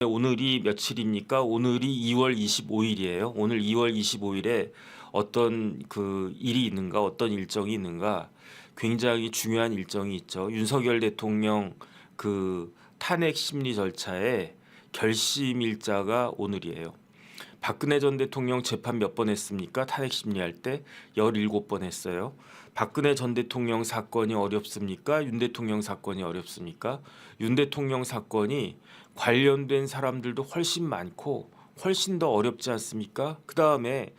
오늘이 며칠입니까? 오늘이 2월 25일이에요. 오늘 2월 25일에 어떤 그 일이 있는가, 어떤 일정이 있는가, 굉장히 중요한 일정이 있죠. 윤석열 대통령 그 탄핵 심리 절차의 결심일자가 오늘이에요. 박근혜 전 대통령 재판 몇 번 했습니까? 탄핵 심리할 때 17번 했어요. 박근혜 전 대통령 사건이 어렵습니까? 윤 대통령 사건이 어렵습니까? 윤 대통령 사건이 관련된 사람들도 훨씬 많고 훨씬 더 어렵지 않습니까? 그다음에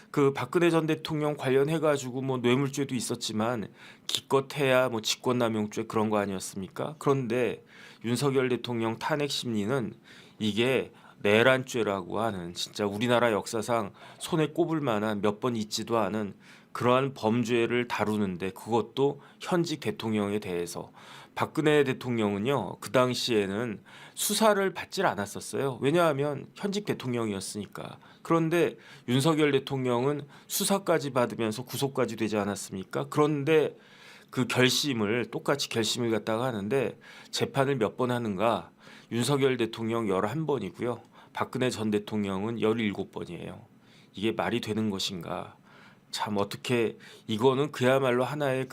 그 박근혜 전 대통령 관련해 가지고 뭐 뇌물죄도 있었지만 기껏해야 뭐 직권남용죄 그런 거 아니었습니까? 그런데 윤석열 대통령 탄핵 심리는 이게 내란죄라고 하는 진짜 우리나라 역사상 손에 꼽을 만한 몇 번 있지도 않은 그러한 범죄를 다루는데, 그것도 현직 대통령에 대해서 박근혜 대통령은요 그 당시에는 수사를 받질 않았었어요. 왜냐하면 현직 대통령이었으니까. 그런데 윤석열 대통령은 수사까지 받으면서 구속까지 되지 않았습니까? 그런데 그 결심을 똑같이 결심을 갖다가 하는데 재판을 몇 번 하는가? 윤석열 대통령 11번이고요. 박근혜 전 대통령은 17번이에요. 이게 말이 되는 것인가? 참 어떻게 이거는 그야말로 하나의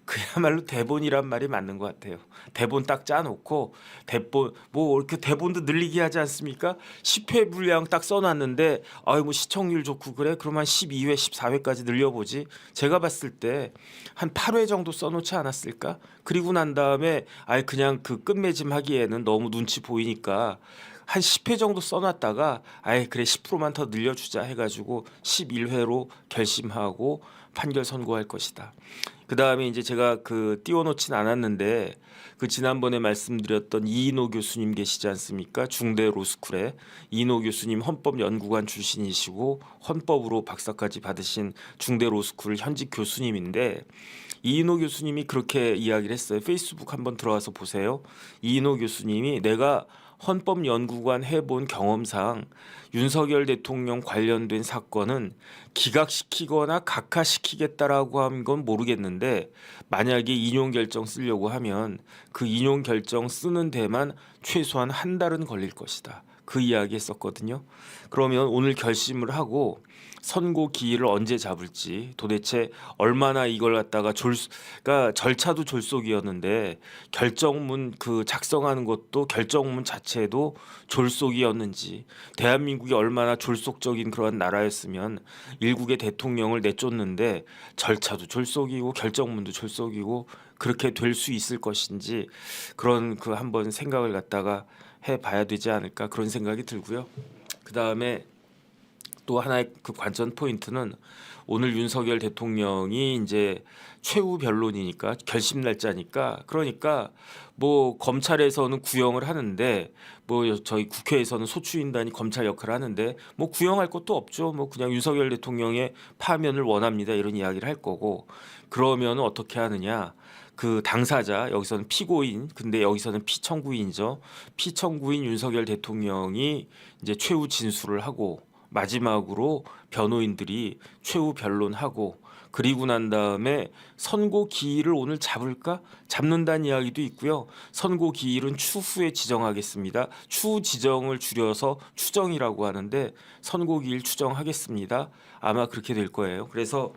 그야말로 대본이란 말이 맞는 것 같아요. 대본 딱 짜놓고 대본 뭐 이렇게 대본도 늘리게 하지 않습니까? 10회 분량 딱 써놨는데 아유 뭐 시청률 좋고 그래? 그럼 한 12회, 14회까지 늘려보지. 제가 봤을 때 한 8회 정도 써놓지 않았을까? 그리고 난 다음에 아예 그냥 그 끝맺음 하기에는 너무 눈치 보이니까 한 10회 정도 써놨다가 아예 그래 10%만 더 늘려주자 해가지고 11회로 결심하고 판결 선고할 것이다. 그 다음에 이제 제가 그 띄워놓진 않았는데 그 지난번에 말씀드렸던 이인호 교수님 계시지 않습니까? 중대 로스쿨에 이인호 교수님 헌법연구관 출신이시고 헌법으로 박사까지 받으신 중대 로스쿨 현직 교수님인데, 이인호 교수님이 그렇게 이야기를 했어요. 페이스북 한번 들어와서 보세요. 이인호 교수님이 내가 헌법연구관 해본 경험상 윤석열 대통령 관련된 사건은 기각시키거나 각하시키겠다라고 한 건 모르겠는데, 만약에 인용 결정 쓰려고 하면 그 인용 결정 쓰는 데만 최소한 한 달은 걸릴 것이다. 그 이야기 했었거든요. 그러면 오늘 결심을 하고 선고 기일을 언제 잡을지, 도대체 얼마나 이걸 갖다가 그러니까 절차도 졸속이었는데 결정문 그 작성하는 것도 결정문 자체도 졸속이었는지, 대한민국이 얼마나 졸속적인 그런 나라였으면 일국의 대통령을 내쫓는데 절차도 졸속이고 결정문도 졸속이고 그렇게 될 수 있을 것인지, 그런 그 한번 생각을 갖다가 해봐야 되지 않을까, 그런 생각이 들고요. 그 다음에 또 하나의 그 관전 포인트는 오늘 윤석열 대통령이 이제 최후 변론이니까 결심 날짜니까, 그러니까 뭐 검찰에서는 구형을 하는데 뭐 저희 국회에서는 소추인단이 검찰 역할을 하는데 뭐 구형할 것도 없죠. 뭐 그냥 윤석열 대통령의 파면을 원합니다 이런 이야기를 할 거고, 그러면 어떻게 하느냐? 그 당사자, 여기서는 피고인, 근데 여기서는 피청구인이죠. 피청구인 윤석열 대통령이 이제 최후 진술을 하고 마지막으로 변호인들이 최후 변론하고, 그리고 난 다음에 선고 기일을 오늘 잡을까? 잡는다는 이야기도 있고요. 선고 기일은 추후에 지정하겠습니다. 추후 지정을 줄여서 추정이라고 하는데 선고 기일 추정하겠습니다. 아마 그렇게 될 거예요. 그래서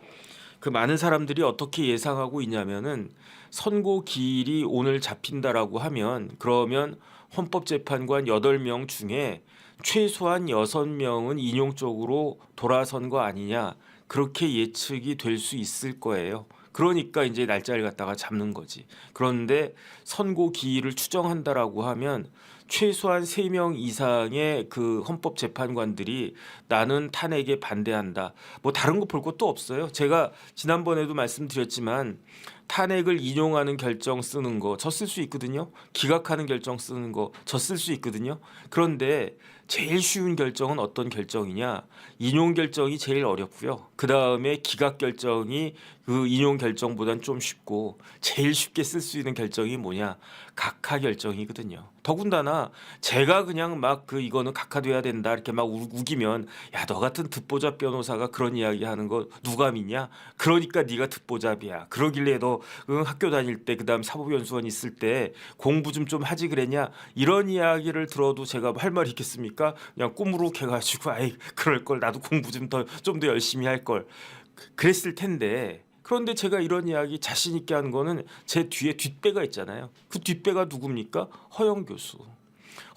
그 많은 사람들이 어떻게 예상하고 있냐면은 선고 기일이 오늘 잡힌다라고 하면 그러면 헌법재판관 8명 중에 최소한 6명은 인용 쪽으로 돌아선 거 아니냐, 그렇게 예측이 될 수 있을 거예요. 그러니까 이제 날짜를 갖다가 잡는 거지. 그런데 선고 기일을 추정한다라고 하면 최소한 3명 이상의 그 헌법재판관들이 나는 탄핵에 반대한다. 뭐 다른 거 볼 것도 없어요. 제가 지난번에도 말씀드렸지만 탄핵을 인용하는 결정 쓰는 거 저 쓸 수 있거든요. 기각하는 결정 쓰는 거 저 쓸 수 있거든요. 그런데 제일 쉬운 결정은 어떤 결정이냐? 인용 결정이 제일 어렵고요. 그 다음에 기각 결정이 그 인용 결정보단 좀 쉽고, 제일 쉽게 쓸 수 있는 결정이 뭐냐? 각하 결정이거든요. 더군다나 제가 그냥 막 그 이거는 각하돼야 된다 이렇게 막 우기면 야 너 같은 듣보잡 변호사가 그런 이야기 하는 거 누가 믿냐? 그러니까 네가 듣보잡이야. 그러길래 너 가서 학교 다닐 때 그다음 사법연수원 있을 때 공부 좀 하지 그랬냐 이런 이야기를 들어도 제가 할 말이 있겠습니까? 그냥 꾸무룩해가지고 아이 그럴 걸 나도 공부 좀 더 열심히 할 걸 그랬을 텐데. 그런데 제가 이런 이야기 자신 있게 하는 거는 제 뒤에 뒷배가 있잖아요. 그 뒷배가 누굽니까? 허영 교수.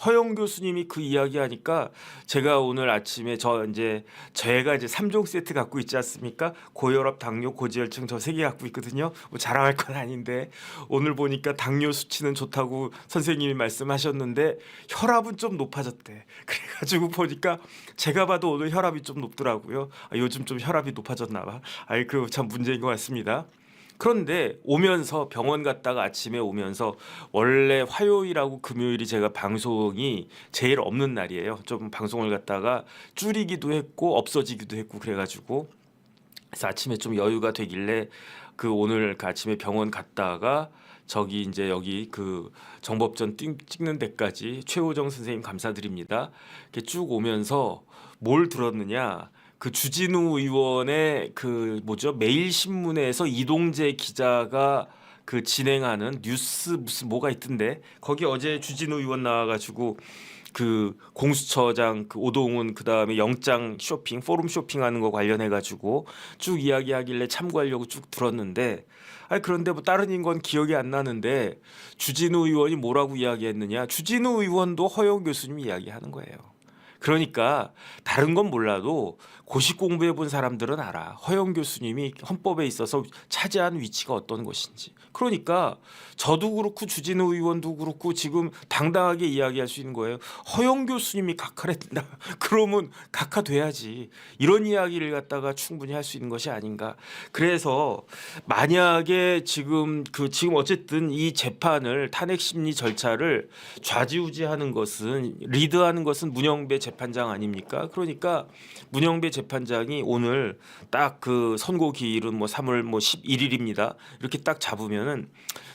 허영 교수님이 그 이야기하니까 제가 오늘 아침에 제가 이제 3종 세트 갖고 있지 않습니까? 고혈압, 당뇨, 고지혈증 저 3개 갖고 있거든요. 뭐 자랑할 건 아닌데 오늘 보니까 당뇨 수치는 좋다고 선생님이 말씀하셨는데 혈압은 좀 높아졌대. 그래가지고 보니까 제가 봐도 오늘 혈압이 좀 높더라고요. 요즘 좀 혈압이 높아졌나 봐. 아이 그 참 문제인 것 같습니다. 그런데 오면서 병원 갔다가 아침에 오면서 원래 화요일하고 금요일이 제가 방송이 제일 없는 날이에요. 좀 방송을 갖다가 줄이기도 했고 없어지기도 했고 그래가지고 그래서 아침에 좀 여유가 되길래 그 오늘 그 아침에 병원 갔다가 저기 이제 여기 그 정법전 찍는 데까지 최호정 선생님 감사드립니다. 이렇게 쭉 오면서 뭘 들었느냐? 그 주진우 의원의 그 뭐죠 매일 신문에서 이동재 기자가 그 진행하는 뉴스 무슨 뭐가 있던데 거기 어제 주진우 의원 나와가지고 그 공수처장 그 오동훈 그 다음에 영장 쇼핑 포럼 쇼핑하는 거 관련해가지고 쭉 이야기하길래 참고하려고 쭉 들었는데 그런데 뭐 다른 건 기억이 안 나는데 주진우 의원이 뭐라고 이야기했느냐 주진우 의원도 허영 교수님 이야기하는 거예요. 그러니까 다른 건 몰라도 고시 공부해 본 사람들은 알아. 허영 교수님이 헌법에 있어서 차지한 위치가 어떤 것인지. 그러니까 저도 그렇고 주진우 의원도 그렇고 지금 당당하게 이야기할 수 있는 거예요. 허영 교수님이 각하랬다. 그러면 각하돼야지. 이런 이야기를 갖다가 충분히 할 수 있는 것이 아닌가. 그래서 만약에 지금 어쨌든 이 재판을 탄핵 심리 절차를 좌지우지하는 것은 리드하는 것은 문영배 재판장 아닙니까? 그러니까 문영배 재판장이 오늘 딱 그 선고 기일은 뭐 3월 11일입니다. 이렇게 딱 잡으면은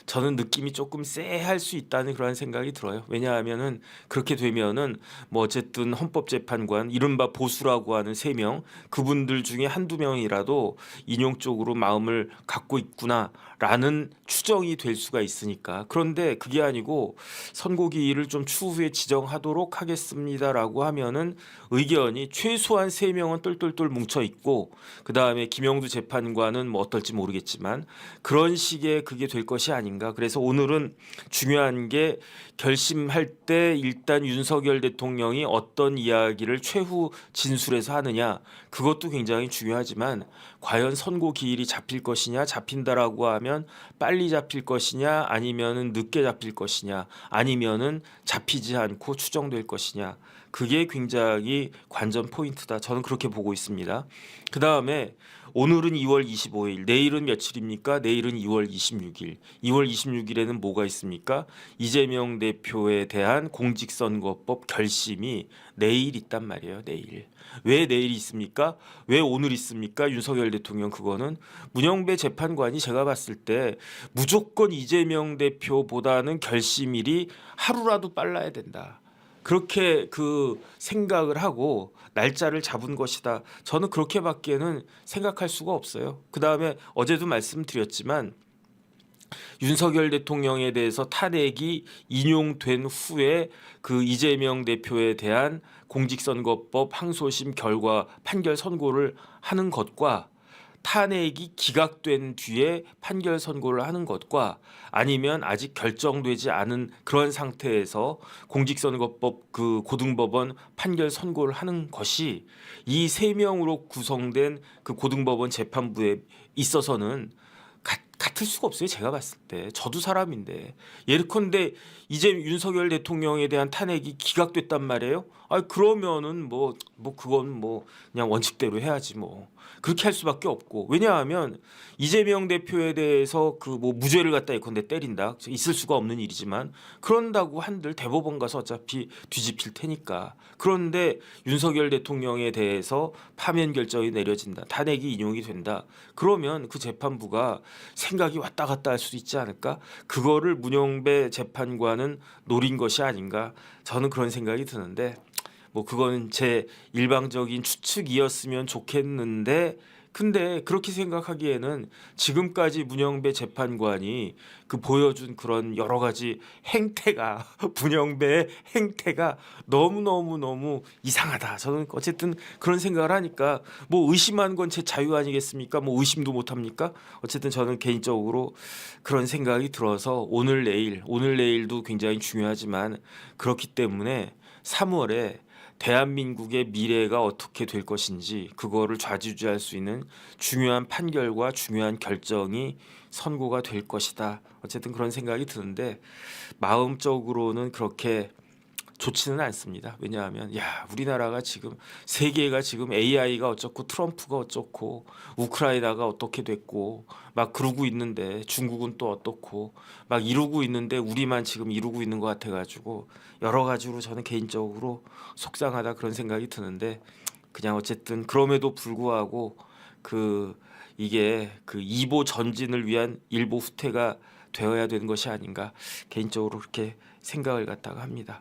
저는 느낌이 조금 쎄할 수 있다는 그런 생각이 들어요. 왜냐하면은 그렇게 되면은 뭐 어쨌든 헌법재판관 이른바 보수라고 하는 3명 그분들 중에 한두 명이라도 인용 쪽으로 마음을 갖고 있구나라는 추정이 될 수가 있으니까. 그런데 그게 아니고 선고기일을 좀 추후에 지정하도록 하겠습니다라고 하면은 의견이 최소한 3명은 똘똘똘 뭉쳐 있고 그 다음에 김영두 재판관은 뭐 어떨지 모르겠지만 그런 식의 그게 될 것이 아닌가. 그래서 오늘은 중요한 게 결심할 때 일단 윤석열 대통령이 어떤 이야기를 최후 진술해서 하느냐 그것도 굉장히 중요하지만 과연 선고 기일이 잡힐 것이냐 잡힌다라고 하면 빨리 잡힐 것이냐 아니면은 늦게 잡힐 것이냐 아니면은 잡히지 않고 추정될 것이냐 그게 굉장히 관전 포인트다. 저는 그렇게 보고 있습니다. 그 다음에 오늘은 2월 25일, 내일은 며칠입니까? 내일은 2월 26일. 2월 26일에는 뭐가 있습니까? 이재명 대표에 대한 공직선거법 결심이 내일 있단 말이에요. 내일. 왜 내일이 있습니까? 왜 오늘 있습니까? 윤석열 대통령 그거는 문영배 재판관이 제가 봤을 때 무조건 이재명 대표보다는 결심일이 하루라도 빨라야 된다. 그렇게 그 생각을 하고 날짜를 잡은 것이다. 저는 그렇게밖에는 생각할 수가 없어요. 그 다음에 어제도 말씀드렸지만 윤석열 대통령에 대해서 탄핵이 인용된 후에 그 이재명 대표에 대한 공직선거법 항소심 결과 판결 선고를 하는 것과 탄핵이 기각된 뒤에 판결 선고를 하는 것과 아니면 아직 결정되지 않은 그런 상태에서 공직선거법 그 고등법원 판결 선고를 하는 것이 이 3명으로 구성된 그 고등법원 재판부에 있어서는 같을 수가 없어요. 제가 봤을 때 저도 사람인데 예컨대 이제 윤석열 대통령에 대한 탄핵이 기각됐단 말이에요. 그러면은 뭐 그건 뭐 그냥 원칙대로 해야지 뭐 그렇게 할 수밖에 없고 왜냐하면 이재명 대표에 대해서 그 뭐 무죄를 갖다 예컨대 때린다 있을 수가 없는 일이지만 그런다고 한들 대법원 가서 어차피 뒤집힐 테니까. 그런데 윤석열 대통령에 대해서 파면 결정이 내려진다 탄핵이 인용이 된다 그러면 그 재판부가 생각이 왔다 갔다 할 수도 있지 않을까? 그거를 문영배 재판관은 노린 것이 아닌가? 저는 그런 생각이 드는데 뭐 그건 제 일방적인 추측이었으면 좋겠는데 근데 그렇게 생각하기에는 지금까지 문영배 재판관이 그 보여준 그런 여러 가지 행태가 문영배의 행태가 너무 이상하다. 저는 어쨌든 그런 생각을 하니까 뭐 의심하는 건 제 자유 아니겠습니까? 뭐 의심도 못 합니까? 어쨌든 저는 개인적으로 그런 생각이 들어서 오늘 내일도 굉장히 중요하지만 그렇기 때문에 3월에 대한민국의 미래가 어떻게 될 것인지 그거를 좌지우지할 수 있는 중요한 판결과 중요한 결정이 선고가 될 것이다. 어쨌든 그런 생각이 드는데 마음적으로는 그렇게 좋지는 않습니다. 왜냐하면 우리나라가 지금 세계가 지금 AI가 어쩌고 트럼프가 어쩌고 우크라이나가 어떻게 됐고 막 그러고 있는데 중국은 또 어떻고 막 이러고 있는데 우리만 지금 이러고 있는 것 같아가지고 여러 가지로 저는 개인적으로 속상하다 그런 생각이 드는데 그냥 어쨌든 그럼에도 불구하고 그 이게 그 이보 전진을 위한 일보 후퇴가 되어야 되는 것이 아닌가 개인적으로 그렇게 생각을 갖다가 합니다.